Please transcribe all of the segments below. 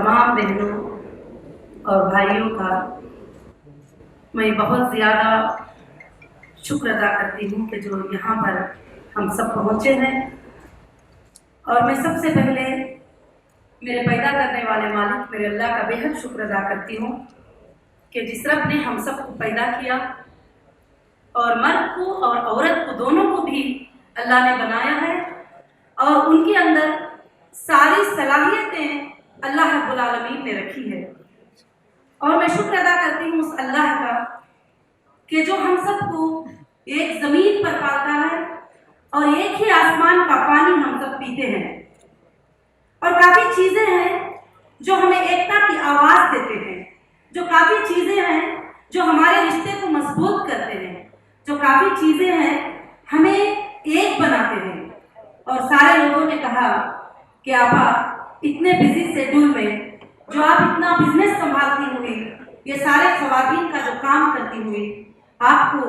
तमाम बहनों और भाइयों का मैं बहुत ज़्यादा शुक्र अदा करती हूँ कि जो यहाँ पर हम सब पहुँचे हैं। और मैं सबसे पहले मेरे पैदा करने वाले मालिक मेरे अल्लाह का बेहद शुक्र अदा करती हूँ कि जिस रब ने हम सबको पैदा किया और मर्द को और औरत को दोनों को भी अल्लाह ने बनाया है और उनके अंदर सारी सलाहियतें अल्लाह रब्बुल आलमीन ने रखी है। और मैं शुक्र अदा करती हूँ उस अल्लाह का कि जो हम सबको एक ज़मीन पर पालता है और एक ही आसमान का पानी हम सब पीते हैं। और काफ़ी चीज़ें हैं जो हमें एकता की आवाज़ देते हैं, जो काफ़ी चीज़ें हैं जो हमारे रिश्ते को मजबूत करते हैं, जो काफ़ी चीज़ें हैं हमें एक बनाते हैं। और सारे लोगों ने कहा कि आपा इतने बिजी शेड्यूल में जो आप इतना बिजनेस संभालती हुई, ये सारे खवातीन का जो काम करती हुई, आपको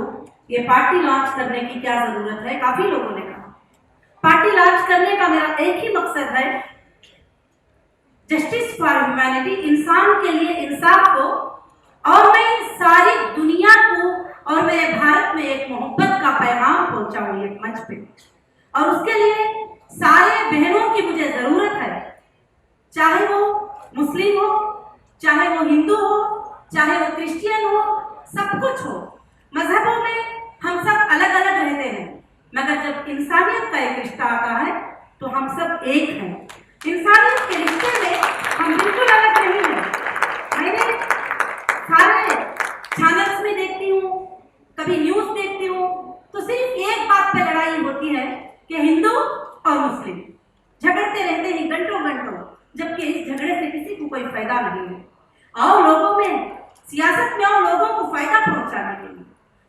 ये पार्टी लॉन्च करने की क्या ज़रूरत है। काफ़ी लोगों ने कहा पार्टी लॉन्च करने का मेरा एक ही मकसद है, जस्टिस फॉर ह्यूमैनिटी, इंसान के लिए इंसाफ को, और मैं सारी दुनिया को और मेरे भारत में एक मोहब्बत का पैगाम पहुंचाऊं एक मंच पे। और उसके लिए सारे बहनों की मुझे ज़रूरत है, चाहे वो मुस्लिम हो, चाहे वो हिंदू हो, चाहे वो क्रिश्चियन हो, सब कुछ हो। मजहबों में हम सब अलग अलग रहते हैं, मगर जब इंसानियत का एक रिश्ता आता है तो हम सब एक हैं। इंसानियत के रिश्ते में हम बिल्कुल अलग नहीं हैं। मैंने सारे चैनल्स में देखती हूँ, कभी न्यूज़ देखती हूँ, तो सिर्फ एक बात पे लड़ाई होती है कि हिंदू और मुस्लिम झगड़ते रहते हैं घंटों घंटों, जबकि इस झगड़े से किसी को कोई फायदा नहीं है। आओ लोगों में सियासत में आओ, लोगों को फायदा पहुंचाने के लिए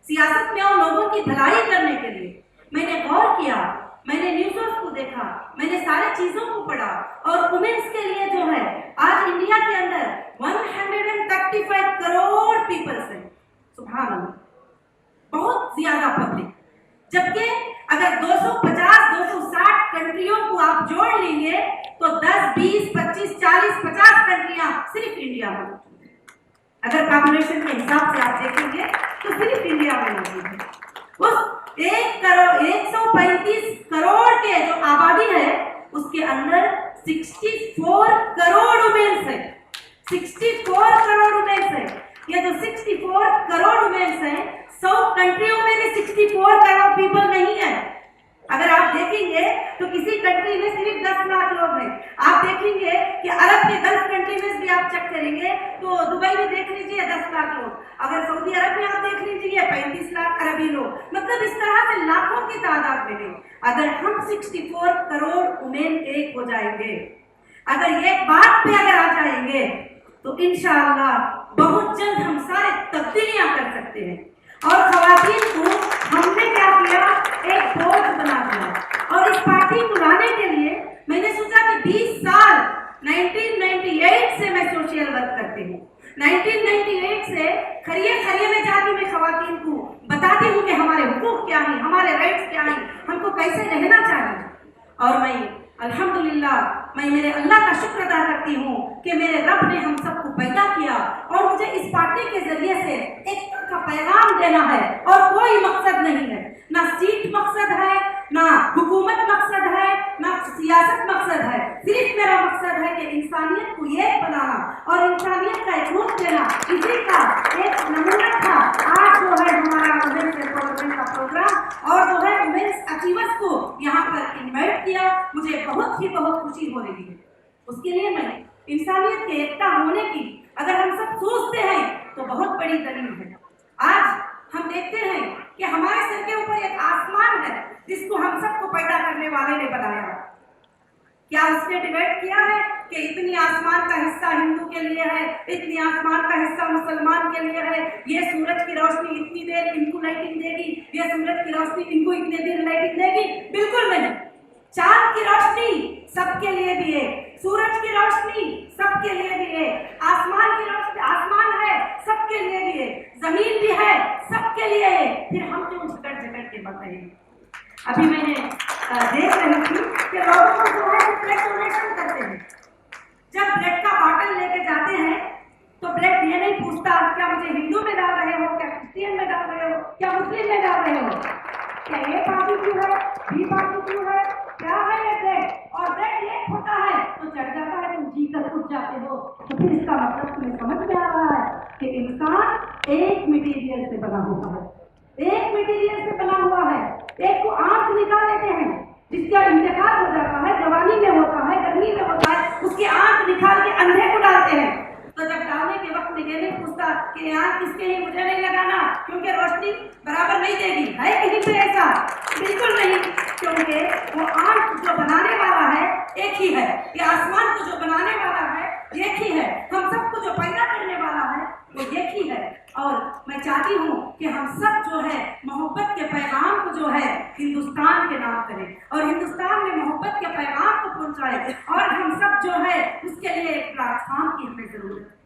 सियासत में आओ, लोगों की भलाई करने के लिए। मैंने गौर किया, मैंने न्यूज़ को देखा, मैंने सारे चीज़ों को पढ़ा। और वुमेन्स के लिए जो है आज इंडिया के अंदर 135 करोड़ पीपल्स हैं, सुभान अल्लाह, बहुत ज्यादा पब्लिक। जबकि अगर 250-260 कंट्रियों को आप जोड़ लेंगे तो 10, 20, 25, 40, 50 कंट्रियां सिर्फ इंडिया में। अगर पॉपुलेशन के हिसाब से आप देखेंगे तो सिर्फ इंडिया में मौजूद है। उस 135 करोड़ के जो आबादी है उसके अंदर 64 करोड़ वुमेन्स है। 64 करोड़ वुमेन्स है। ये जो 64 करोड़ वुमेन्स है, 100 कंट्रियों में भी 64 करोड़ पीपल नहीं है। अगर आप देखेंगे तो किसी कंट्री में सिर्फ 10 लाख लोग हैं। आप देखेंगे कि अरब के गल्फ कंट्री में भी आप चेक करेंगे तो दुबई में देख लीजिए 10 लाख लोग, अगर सऊदी अरब में आप देख लीजिए 35 लाख अरबी लोग, मतलब इस तरह से लाखों की तादाद में है। अगर हम 64 करोड़ वुमेन एक हो जाएंगे, अगर ये बात पे अगर आ जाएंगे तो इंशाअल्लाह बहुत जल्द हम सारे तब्दीलियां कर सकते हैं। और खवातीन को हमने क्या किया, एक बोझ बना दिया। और इस पार्टी को लाने के लिए मैंने सोचा कि 20 साल 1998 से मैं सोशल वर्क करती हूँ। 1998 से खरिये में जाके मैं खवातीन को बताती हूँ कि हमारे हुकूक क्या है, हमारे राइट्स क्या है, हमको कैसे रहना चाहिए। और मैं अल्हम्दुलिल्लाह मैं मेरे अल्लाह का शुक्र अदा करती हूँ कि मेरे रब ने हम सबको पैदा किया और मुझे इस पार्टी के जरिए से एकता का पैगाम देना है। और कोई मकसद नहीं है, ना सीट मकसद है, ना हुकूमत मकसद है, ना सियासत मकसद है। सिर्फ मेरा मकसद है कि इंसानियत को एक बनाना और इंसानियत का एक रूप देना। इसी का एक नमूना था आज जो है हमारा वुमेन्स एम्पावरमेंट का प्रोग्राम, और जो है वुमेन्स अचीवर्स को यहाँ पर इन्वाइट किया। मुझे बहुत खुशी हो रही है। उसके लिए मैंने इंसानियत के एकता होने की अगर हम सब सोचते हैं तो बहुत बड़ी दलील है। आज हम देखते हैं कि हमारे सर के ऊपर एक आसमान है जिसको हम सबको पैदा करने वाले ने बनाया। क्या उसने डिवाइड किया है कि इतनी आसमान का हिस्सा हिंदू के लिए है, इतनी आसमान का हिस्सा मुसलमान के लिए है, ये सूरज की रोशनी इतनी देर इनको लाइटिंग देगी, ये सूरज की रोशनी इनको इतने देर लाइटिंग देगी? बिल्कुल नहीं। चांद की रोशनी सबके लिए भी है, सूरज की रोशनी सबके लिए भी है, आसमान की रोशनी आसमान है सबके लिए भी है, जमीन भी है सबके लिए है। फिर हम क्यों झगड़ के बताएंगे? अभी मैंने देख रही थी कि लोगों को जो है ब्लड डोनेशन करते हैं। जब ब्लड का बॉटल क्या ये पार्टी क्यों है, बी पार्टी क्यों है, क्या है ये ब्रेड, और ब्रेड एक होता है तो चढ़ जाता है, तुम जीकर उठ जाते हो। तो फिर इसका मतलब तुम्हें समझ में आ रहा है कि इंसान एक मटेरियल से बना हुआ है, एक मटेरियल से बना हुआ है। एक को आंख निकाल लेते हैं, जिसका इंतकाल हो जाता है, जवानी में होता है, गर्मी में होता है, उसकी आंख निकाल के अंधे को डालते हैं। तो जब डालने के वक्त में ये नहीं पूछता कि आंख किसके ही, मुझे नहीं लगाना क्योंकि रोशनी बराबर नहीं देगी, है कहीं पे ऐसा? बिल्कुल नहीं, क्योंकि वो आंख जो बनाने वाला है एक ही है, ये आसमान को जो बनाने वाला है एक ही है, हम सबको जो पैदा करने वाला है वो एक ही है। और मैं चाहती हूँ कि हम सब जो है मोहब्बत के पैगाम को जो है हिंदुस्तान के नाम करें और हिंदुस्तान में मोहब्बत के पैगाम को पहुँचाए, और हम सब जो है उसके लिए एक प्लेटफॉर्म की हमें जरूरत है।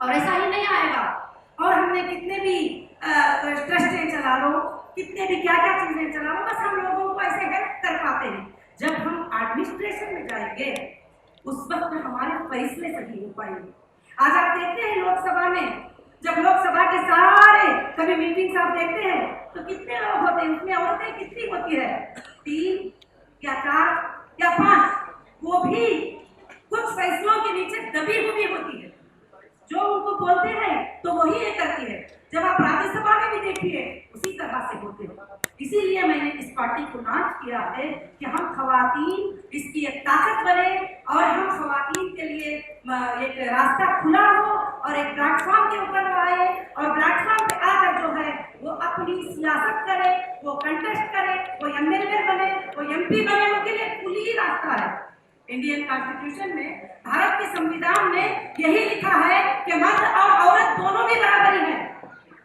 और ऐसा ही नहीं आएगा, और हमने कितने भी ट्रस्टें चला लो, कितने भी क्या क्या चीजें चला लो, बस हम लोगों को ऐसे हेल्प कर पाते हैं। जब हम एडमिनिस्ट्रेशन में जाएंगे उस वक्त हमारे फैसले सही हो पाएंगे। आज आप देखते हैं लोकसभा में, जब लोकसभा के सारे कभी मीटिंग्स आप देखते हैं तो कितने लोग होते हैं, उसमें औरतें कितनी होती है, 3 या 4 या 5, वो भी कुछ फैसलों के नीचे दबी हुई होती है, जो उनको बोलते हैं तो वही ये करती है। जब आप राज्यसभा में भी देखिए उसी तरह से होते हैं। इसीलिए मैंने इस पार्टी को लॉन्च किया है कि हम खवातीन इसकी एक ताकत बने और हम खवातीन के लिए एक रास्ता खुला हो और एक प्लेटफॉर्म के ऊपर आए, और प्लेटफॉर्म पे आकर जो है वो अपनी सियासत करे, वो कंटेस्ट करे, वो एमएलए बने, वो एमपी बने, उनके लिए खुली रास्ता है। इंडियन कॉन्स्टिट्यूशन में, भारत के संविधान में यही लिखा है कि मर्द और औरत दोनों भी बराबरी हैं,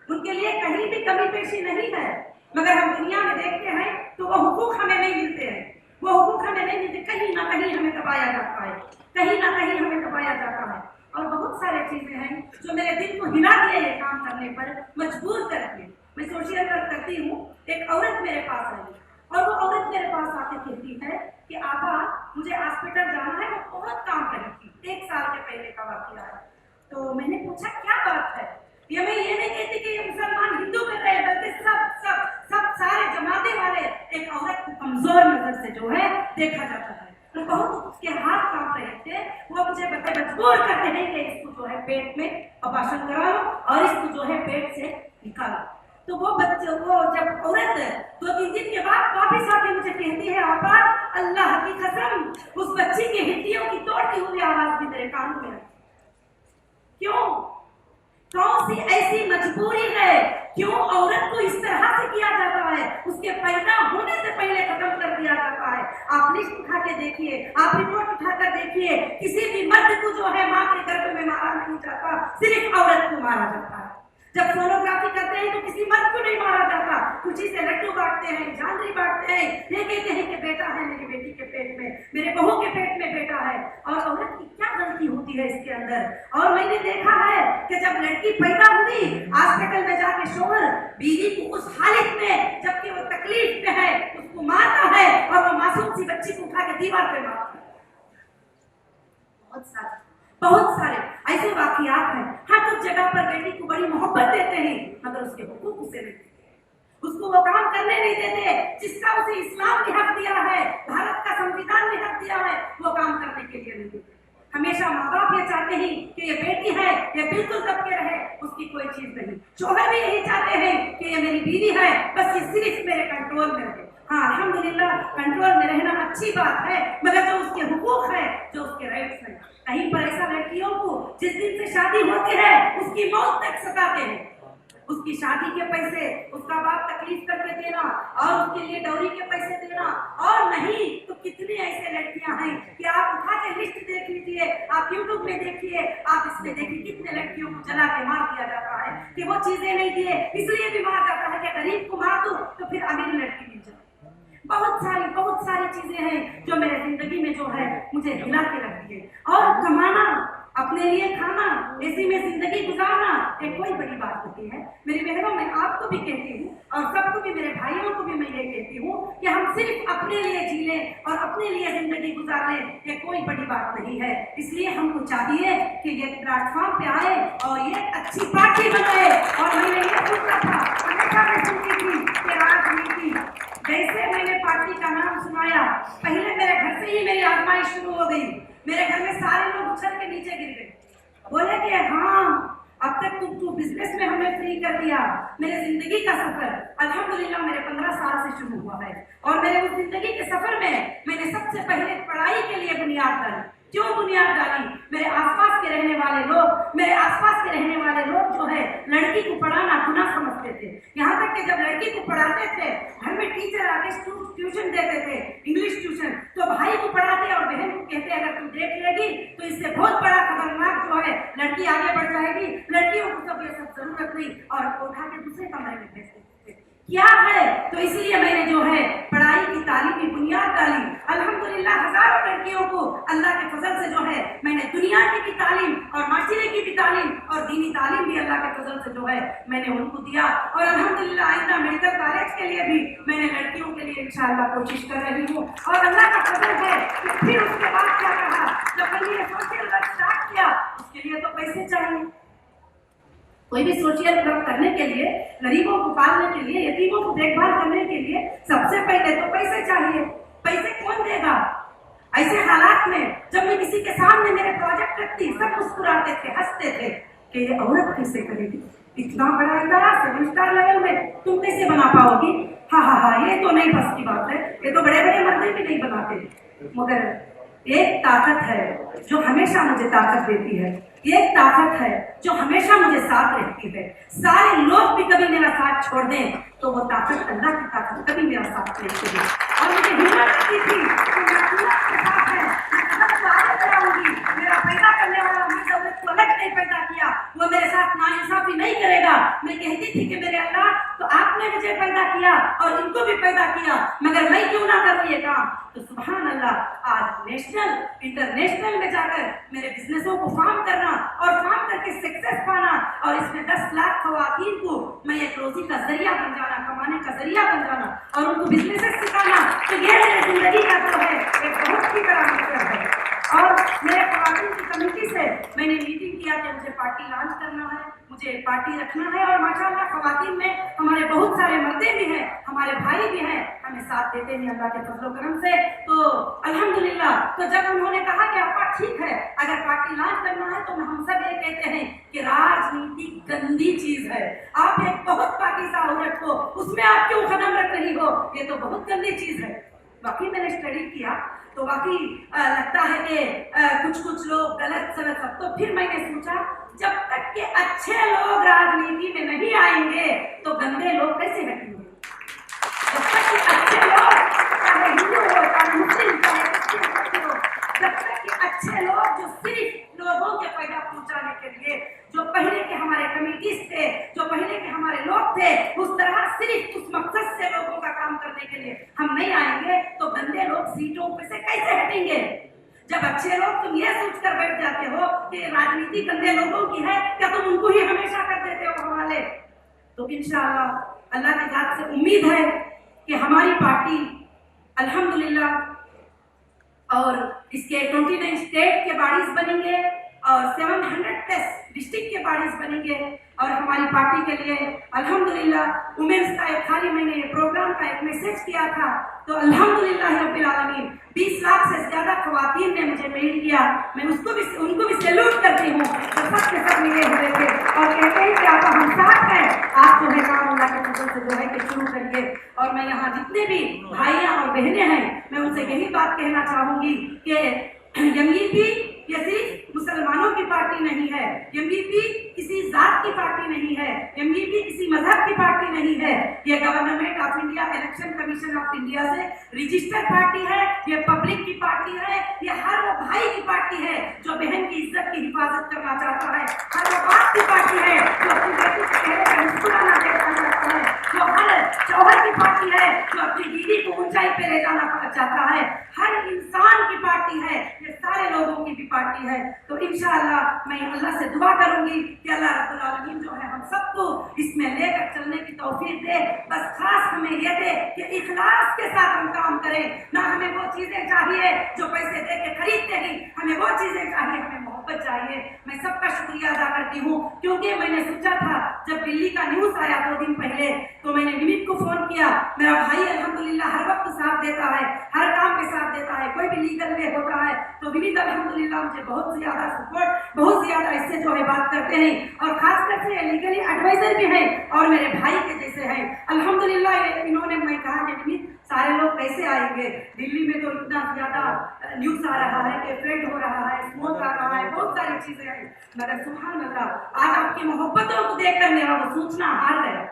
उनके लिए कहीं भी कमी पेशी नहीं है। मगर हम दुनिया में देखते हैं तो वो हुकूक हमें नहीं मिलते हैं, वो हुकूक हमें नहीं मिलते, कहीं ना कहीं हमें दबाया जाता है, कहीं ना कहीं हमें दबाया जाता है। और बहुत सारे चीजें हैं जो मेरे दिल को हिला दिए ये काम करने पर मजबूर कर दिए। मैं सोशल वर्क करती हूँ, एक औरत मेरे पास आई और वो औरत मेरे पास आके कहती है कि आपा मुझे हॉस्पिटल जाना है, वो बहुत काम रही थी, 1 साल के पहले का वाकया है। तो मैंने पूछा क्या बात है, ये मैं ये नहीं कहती कि ये मुसलमान हिंदू कर रहे हैं, बल्कि सब सारे जमाते वाले एक औरत को कमजोर नजर से जो है देखा जाता है। तो बहुत उसके हाथ कांप रहे थे, वो मुझे मजबूर करते हैं कि इसको जो है पेट में ऑपरेशन कराओ और इसको जो है पेट से निकालो। तो वो बच्चे, वो जब औरत 2-3 दिन के बाद वापिस आके मुझे कहती है, आपा अल्लाह की कसम उस बच्ची की हड्डियों की तोड़ती हुई आवाज भी मेरे कान में आई। क्यों? कौन सी ऐसी मजबूरी है, क्यों औरत को इस तरह से किया जाता है, उसके पैदा होने से पहले खत्म कर दिया जाता है। आप लिस्ट उठा के देखिए, आप रिपोर्ट उठाकर देखिए, किसी भी मर्द को जो है माँ के गर्भ में मारा नहीं जाता, सिर्फ औरत को मारा जाता है। जब सोनोग्राफी करते हैं तो किसी मर्द को नहीं मारा जाता, खुशी से लड्डू बांटते हैं, झांझरी बांटते हैं, ये कहते हैं कि बेटा है मेरी बेटी के पेट में, मेरे बहू के पेट में बेटा है। और औरत की क्या गलती होती है इसके अंदर? और मैंने देखा है कि जब लड़की पैदा हुई, हॉस्पिटल में जाके शोहर बीवी को उस हालत में, जबकि वो तकलीफ में है, उसको मारता है और वो मासूम सी बच्ची को उठा के दीवार पे मारता है। बहुत सारे ऐसे वाकयात हैं। हाँ, कुछ जगह पर बेटी को बड़ी मोहब्बत देते हैं मगर उसके हुकूक उसे नहीं देते, उसको वो काम करने नहीं देते जिसका उसे इस्लाम ने हक दिया है, भारत का संविधान ने हक दिया है, वो काम करने के लिए नहीं देते। हमेशा माँ बाप ये चाहते हैं कि ये बेटी है, ये बिल्कुल दब के रहे, उसकी कोई चीज नहीं। शोहर भी यही चाहते हैं कि ये मेरी बीवी है, बस ये सिर्फ मेरे कंट्रोल में रहे। हाँ, अल्हम्दुलिल्लाह कंट्रोल में रहना अच्छी बात है, मगर जो उसके हुकूक है, जो उसके राइट्स हैं, कहीं पर ऐसा लड़कियों को जिस दिन से शादी होती है उसकी मौत तक सताते हैं, उसकी शादी के पैसे उसका बाप तकलीफ करके देना और उसके लिए डौरी के पैसे देना। और नहीं तो कितनी ऐसे लड़कियां हैं कि आप उठा के लिस्ट देख लीजिए, आप यूट्यूब में देखिए, आप इसमें देखिए, कितने लड़कियों को जला के मार दिया जाता है कि वो चीजें नहीं दिए, इसलिए भी मारा जाता है कि गरीब को मार दो तो फिर अमीर लड़की मिल जाए। बहुत सारी चीजें हैं जो मेरे जिंदगी में जो है मुझे हिला के रखती है। और कमाना, अपने लिए खाना, इसी में जिंदगी गुजारना एक कोई बड़ी बात होती है। मेरी बहनों, मैं आपको भी कहती हूँ और सबको भी, मेरे भाइयों को भी मैं ये कहती हूँ कि हम सिर्फ अपने लिए जी लें और अपने लिए जिंदगी गुजार लें, ये कोई बड़ी बात नहीं है। इसलिए हमको चाहिए कि ये प्लेटफॉर्म पे आए और ये अच्छी पार्टी बनाए। और मैंने ये सोचा था, हमेशा मैं सुनती थी कि राजनीति जैसे मैंने पार्टी का नाम सुनाया, पहले मेरे घर से ही मेरी आजमाइश शुरू हो गई। मेरे घर में सारे लोग उछल के नीचे गिर गए, बोले कि हाँ अब तक तू बिजनेस में हमें फ्री कर दिया। मेरे जिंदगी का सफर अल्हम्दुलिल्लाह मेरे 15 साल से शुरू हुआ है और मेरे उस जिंदगी के सफर में मैंने सबसे पहले पढ़ाई के लिए बुनियाद डाली। क्यों बुनियाद डाली? मेरे आसपास के रहने वाले लोग जो है लड़की को पढ़ाना गुनाह समझते थे। यहाँ तक कि जब लड़की को पढ़ाते थे, घर में टीचर आके ट्यूशन देते थे, इंग्लिश ट्यूशन, तो भाई को पढ़ाते और बहन को कहते अगर तुम देख लेगी तो इससे बहुत बड़ा खतरनाक जो है लड़की आगे बढ़ जाएगी, लड़कियों को सब ये सब जरूरत नहीं, और उठा के दूसरे कमरे में भेज देते क्या है। तो इसलिए मैंने जो है पढ़ाई की तालीम की बुनियाद डाली। अल्हम्दुलिल्लाह हजारों लड़कियों को अल्लाह के फजल से जो है मैंने दुनिया की भी तालीम और माशरे की भी तालीम और दीनी तालीम भी अल्लाह के फजल से जो है मैंने उनको दिया। और अल्हम्दुलिल्लाह आइंदा मेडिकल कॉलेज के लिए भी मैंने लड़कियों के लिए इंशाअल्लाह कोशिश कर रही हूँ। और अल्लाह का फजल है कि फिर उसके बाद क्या कहा, जब मैंने ये सोशल वर्क स्टार्ट किया उसके लिए तो पैसे चाहिए। कोई भी सोशल वर्क करने के लिए, गरीबों को पालने के लिए, यतीमों को देखभाल करने के लिए सबसे पहले तो पैसे चाहिए। पैसे कौन देगा? ऐसे हालात में जब मैं किसी के सामने मेरे प्रोजेक्ट रखती, सब मुस्कुराते थे, हंसते थे कि ये औरत कैसे करेगी, इतना बड़ा इदारा 7 स्टार लेवल में तुम कैसे बना पाओगी? हाँ, ये तो नहीं बस की बात है, ये तो बड़े बड़े मर्दे भी नहीं बनाते। मगर एक ताकत है जो हमेशा मुझे ताकत देती है, एक ताकत है जो हमेशा मुझे साथ रहती है। सारे लोग भी कभी मेरा साथ छोड़ दें तो वो ताकत, अल्लाह की ताकत कभी मेरा साथ नहीं छोड़े। और मुझे हिम्मत आती थी कि मैं अल्लाह के साथ है, मैं सबको आगे कराऊंगी। मेरा पैदा करने वाला मुझे उसको अलग नहीं पैदा किया, वो मेरे साथ नाइंसाफी नहीं करेगा। मैं कहती थी कि मेरे अल्लाह तो आपने मुझे पैदा किया और इनको भी पैदा किया, मगर मैं क्यों ना करूं ये काम। तो सुभान अल्लाह आज नेशनल इंटरनेशनल में जाकर मेरे बिजनेसों को फार्म करना और फार्म करके सक्सेस पाना और इसमें 10 लाख खवातीन को मैं एक रोजी का जरिया बन जाना, कमाने का जरिया बन जाना और उनको बिजनेस सिखाना, तो ये मेरी जिंदगी का जो है एक बहुत ही बड़ा मकसद है। और मेरे खवातीन की कमेटी से मैंने मीटिंग किया कि मुझे पार्टी लॉन्च करना है, मुझे पार्टी रखना है। और माशाअल्लाह खवातीन में हमारे बहुत सारे मर्दे भी हैं, हमारे भाई भी हैं, हमें साथ देते हैं अल्लाह के फजल करम से। तो अल्हम्दुलिल्लाह, तो जब उन्होंने कहा कि आपका ठीक है अगर पार्टी लॉन्च करना है, तो हम सब ये कहते हैं कि राजनीति गंदी चीज है, आप एक बहुत पाकीज़ा औरत हो, उसमें आप क्यों कदम रख रही हो, ये तो बहुत गंदी चीज है। बाकी मैंने स्टडी किया तो बाकी लगता है कि कुछ लोग गलत सलत सब। तो फिर मैंने सोचा जब तक के अच्छे लोग राजनीति में नहीं आएंगे तो गंदे लोग कैसे हटेंगे। जब तक के अच्छे लोग, चाहे हिंदू हो, चाहे मुस्लिम, चाहे क्रिश्चियन हो, जब तक के अच्छे लोग जो सिर्फ लोगों के फायदा पहुंचाने के लिए, जो पहले के हमारे कमेटीज थे, जो पहले के हमारे लोग थे, उस तरह सिर्फ उस मकसद से लोगों का काम करने के लिए हम नहीं आएंगे तो गंदे लोग सीटों पे से कैसे हटेंगे। जब अच्छे लोग तुम ये सोचकर बैठ जाते हो कि राजनीति गंदे लोगों की है, क्या तुम उनको ही हमेशा कर देते हो हवाले। तो इंशाअल्लाह अल्लाह की जात से उम्मीद है कि हमारी पार्टी अल्हम्दुलिल्लाह और इसके 29 स्टेट के बाडीज बनेंगे और 700+ डिस्ट्रिक्ट के बाडीज बनेंगे। और हमारी पार्टी के लिए अल्हम्दुलिल्लाह वुमेन्स का एक खाली मैंने प्रोग्राम का एक मैसेज किया था, तो अल्हम्दुलिल्लाह रब्बिल आलमीन 20 लाख से ज्यादा खवातीन ने मुझे मेल किया। मैं उनको भी सैल्यूट करती हूँ, तो सब के सब मिले हुए थे और कहते हैं कि आप हम साथ हैं, आप जो है काम अल्लाह के फजल से जो है कि शुरू करिए। और मैं यहाँ जितने भी भाइयाँ और बहनें हैं मैं उनसे यही बात कहना चाहूँगी कि एमईपी ये सिर्फ मुसलमानों की पार्टी नहीं है, एमईपी किसी जात की पार्टी नहीं है, एमईपी किसी मजहब की पार्टी नहीं है, ये government of India, election commission of India से रजिस्टर्ड पार्टी है, ये पब्लिक की पार्टी है, ये हर वो भाई की पार्टी है जो बहन की इज्जत की हिफाजत करना चाहता है, हर वो बाप की पार्टी है जो अपनी बेटी के चेहरे पर मुस्कुराना देखना चाहता है, जो हर शौहर की पार्टी है जो अपनी बीवी को ऊंचाई पे ले जाना चाहता है, हर इंसान की पार्टी है, ये सारे लोगों की भी पार्टी है। तो इंशाअल्लाह मैं अल्लाह से दुआ करूंगी कि अल्लाह रब्बुल आलमीन जो है हम सबको इसमें लेकर चलने की तौफीक दे। बस खास हमें ये दे कि इखलास के साथ हम काम करें, ना हमें वो चीजें चाहिए जो पैसे दे के खरीदते ही, हमें वो चीजें चाहिए, हमें मोहब्बत चाहिए। आएंगे। मैं सबका शुक्रिया अदा करती हूँ, क्योंकि मैंने सोचा था जब दिल्ली का न्यूज़ आया 2 दिन पहले, तो मैंने विनीत को फ़ोन किया। मेरा भाई अल्हम्दुलिल्लाह हर वक्त साथ देता है, हर काम में साथ देता है, कोई भी लीगल में होता है तो विनीत अल्हम्दुलिल्लाह मुझे बहुत ज़्यादा सपोर्ट, बहुत ज़्यादा इससे जो है बात करते हैं, और खासकर से लीगली एडवाइजर भी हैं और मेरे भाई के जैसे हैं अल्हम्दुलिल्लाह। इन्होंने, मैं कहा कि विनीत सारे लोग कैसे आएंगे, दिल्ली में तो इतना ज़्यादा न्यूज़ आ रहा है कि फ्लड हो रहा है, स्मोक आ रहा है, बहुत सारी चीज़ें हैं, मगर सुभान अल्लाह आज आपकी मोहब्बतों को देखकर मेरा वो सोचना हार गया।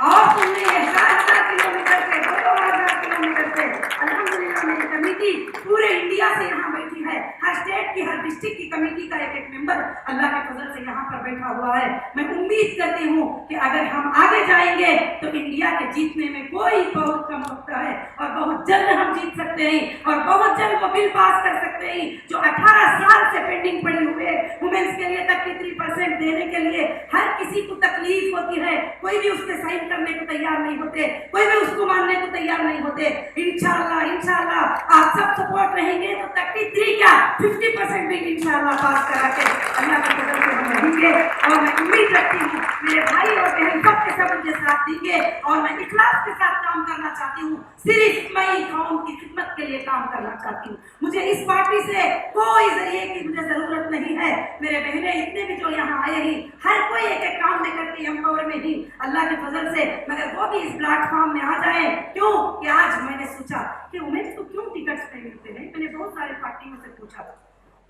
और तुमने ये 1000 किलोमीटर से 2000 किलोमीटर से अल्हम्दुलिल्लाह मेरी कमेटी पूरे इंडिया से यहाँ बैठी है, हर स्टेट की, हर डिस्ट्रिक्ट की कमेटी का एक एक मेंबर अल्लाह के फजल से यहाँ पर बैठा हुआ है। मैं उम्मीद करती हूँ कि अगर हम आगे जाएंगे तो इंडिया के जीतने में कोई बहुत कम वक्त है, और बहुत जल्द हम जीत सकते हैं, और बहुत जल्द वो बिल पास कर सकते हैं जो 18 साल से पेंडिंग पड़ी हुए वुमेन्स के लिए 33% देने के लिए। हर किसी को तकलीफ होती है, कोई भी उसके साइन करने को तैयार नहीं होते, कोई भी उसको मानने को तैयार नहीं होते। इंशाअल्लाह इंशाअल्लाह आप सब सपोर्ट रहेंगे तो 33 क्या 50% भी इंशाअल्लाह पास करा के अल्लाह के फजल से हम रहेंगे। और मैं उम्मीद रखती हूँ मेरे भाई और बहन सब के सब मुझे साथ देंगे, और मैं इखलास के साथ काम करना चाहती हूँ, सिर्फ मैं कौम की खिदमत के लिए काम करना चाहती हूँ। मुझे इस पार्टी से कोई जरिए की मुझे जरूरत नहीं है। मेरे बहनें इतने भी जो यहाँ आए हैं, हर कोई एक एक काम नहीं करती एम्पावर में ही अल्लाह के फजल से, मगर वो भी इस प्लेटफॉर्म में आ जाए। क्यों कि आज मैंने सोचा कि वुमेन्स को क्यों टिकट्स नहीं मिलते हैं। मैंने बहुत सारे पार्टियों से पूछा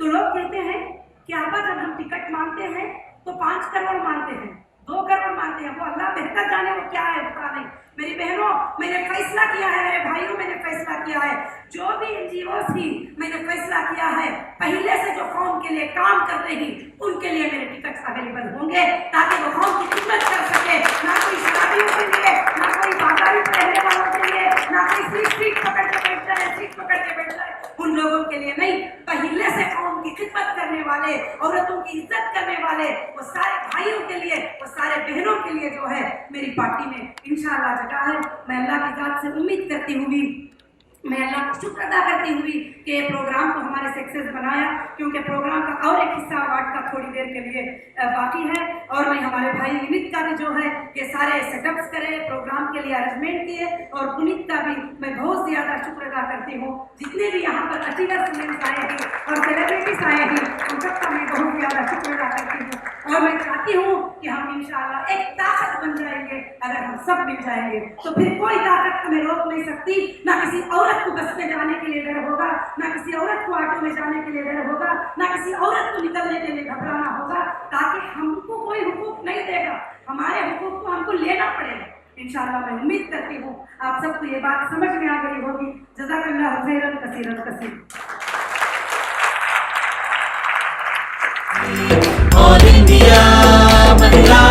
तो लोग कहते हैं कि आपा जब हम टिकट मांगते हैं तो 5 करोड़ मांगते हैं, 2 करोड़ मांगते हैं, वो अल्लाह बेहतर जाने वो क्या है पता नहीं। मेरी बहनों मैंने फैसला किया है, मेरे भाइयों मैंने फैसला किया है, जो भी NGO थी मैंने फैसला किया है पहले से जो कौम के लिए काम कर रही उनके लिए मेरे टिकट्स अवेलेबल होंगे, ताकि वो कौम की खिदमत कर सके। ना कोई शराबियों के लिए, ना कोई बाजारी रहने वालों के लिए, ना कोई सीट पकड़ के बैठ जाए, सीट पकड़ के बैठ जाए, उन लोगों के लिए नहीं। पहले से कौम की खिदमत करने वाले, औरतों की इज्जत करने वाले, वो सारे भाइयों के लिए, वो सारे बहनों के लिए जो है मेरी पार्टी में इंशाअल्लाह जगह है। मैं अल्लाह की जात से उम्मीद करती हुई, मैं अल्लाह का शुक्र अदा करती हुई कि ये प्रोग्राम को हमारे सक्सेस बनाया, क्योंकि प्रोग्राम का और एक हिस्सा अवार्ड का थोड़ी देर के लिए बाकी है। और मैं हमारे भाई विनीत का भी जो है ये सारे सेटअप्स करे, प्रोग्राम के लिए अरेंजमेंट किए, और पुनीत का भी मैं बहुत ज़्यादा शुक्र अदा करती हूँ। जितने भी यहाँ पर अचीवर्स वुमेन्स आए हैं और सेलिब्रिटीज आए हैं, उन सबका मैं बहुत ज़्यादा शुक्र अदा करती हूँ। और मैं चाहती हूँ कि हम इंशाअल्लाह एक ताकत बन जाएंगे अगर हम सब मिल जाएंगे, तो फिर कोई ताकत हमें रोक नहीं सकती। ना किसी औरत को बस में जाने के लिए डर होगा, ना किसी औरत को ऑटो में जाने के लिए डर होगा, ना किसी औरत को निकलने के लिए घबराना होगा, ताकि हमको कोई हुकूक नहीं देगा, हमारे हुकूक को हमको लेना पड़ेगा। इंशाअल्लाह मैं उम्मीद करती हूँ आप सबको ये बात समझ में आ गई होगी। जज़ाकल्लाहु खैरन कसीरन कसीर। All India, Manila.